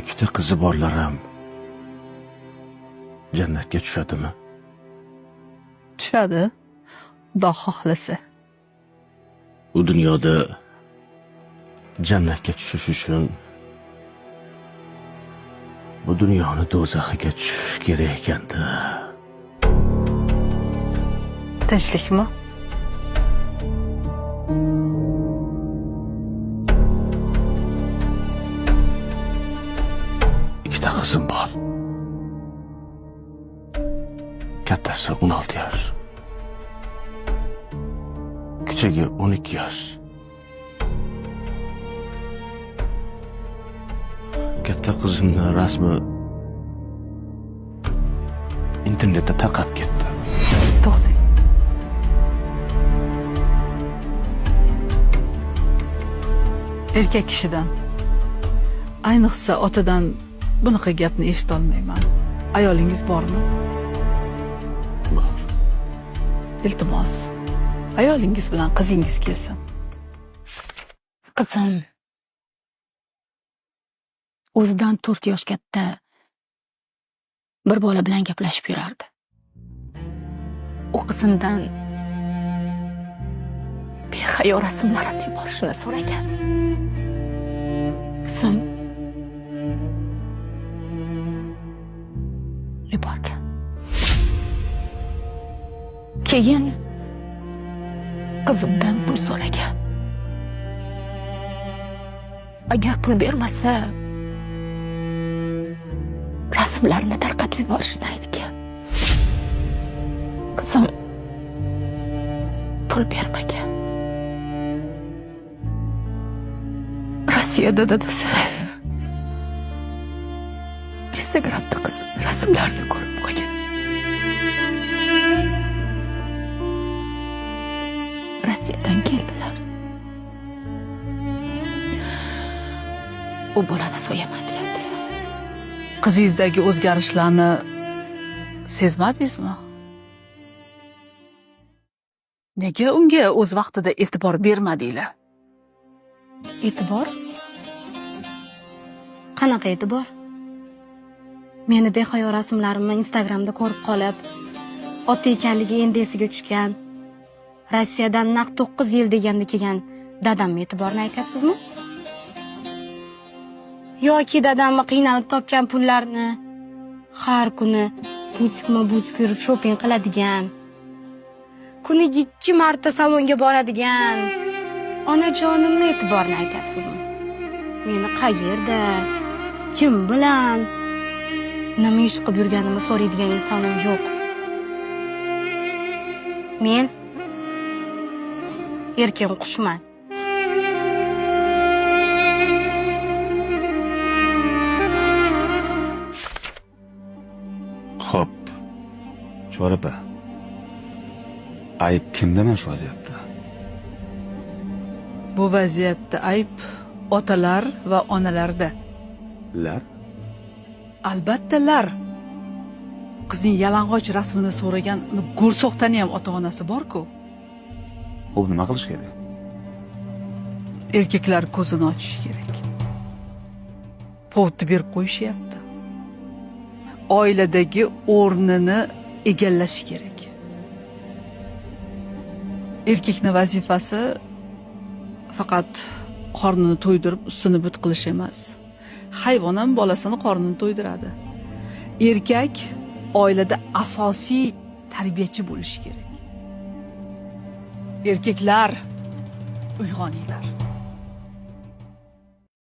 ikkita qizi borlarim jannatga tushadimi? Tushadi, Xudo xohlasa. Bu dunyoda jannatga tushish uchun bu dunyoni do'zaxiga tushish kerak ekanda. Tinchlikmi? Ikkita qizim bor. Kattasi 16 yosh. Kichigi 12 yosh. Katta qizimni rasmi internetda tarqab ketdi. To'xtang. Erkak kishidan, ayniqsa otadan bunaqa gapni eshitolmayman. Ayolingiz bormi? Bor. Iltimos, ayolingiz bilan qizingiz kelsin. Qizim o'zidan 4 yosh katta bir bola bilan gaplashib yurardi. U qizimdan behayo rasmlarini yuborishini so'ragan. Qizim yuborgan. Keyin qizimdan pul so'ragan. Agar pul bermasa rasmlarni tarqatib yuborishni aytgan. Qizim pul bermagan. Rossiyada dadasi Instagramda qizim rasmlarni ko'rib qo'ygan. Rossiyadan keldilar. U bolani so'yaman deyaptilar. Qizingizdagi o'zgarishlarni sezmadingizmi? Nega unga o'z vaqtida e'tibor bermadinglar? E'tibor? Qanaqa e'tibor? Meni behayo rasmlarimni Instagramda ko'rib qolib, ota ekanligi endi esiga tushgan, Rossiyadan naq 9 yil deganda kelgan dadamga e'tiborni aytyapsizmi? Yoki dadamni qiynalib topgan pullarni har kuni butik yurib shopping qiladigan, kuniga 2 marta salonga boradigan onajonimni e'tiborni aytyapsizmi? Meni qayerda, kim bilan, nima ish qilib yurganimni so'raydigan insonim yo'q. Men erkin qushman. Xo'p, Chorapa. Ayb kimda mana shu vaziyatda? Bu vaziyatda ayb otalar va onalarda. Lar? Albatta lar. Qizning yalang'och rasmini so'ragan go'rsoqtani ham ota-onasi bor-ku. U nima qilish kerak? Erkaklar ko'zini ochishi kerak. Povni berib qo'yishyapti. Oiladagi o'rnini egallashi kerak. Erkakning vazifasi faqat qornini to'ydirib, ustini but qilish emas. Hayvon ham bolasini qornini to'ydiradi. Erkak oilada asosiy tarbiyachi bo'lishi kerak. Erkaklar, uyg'oninglar.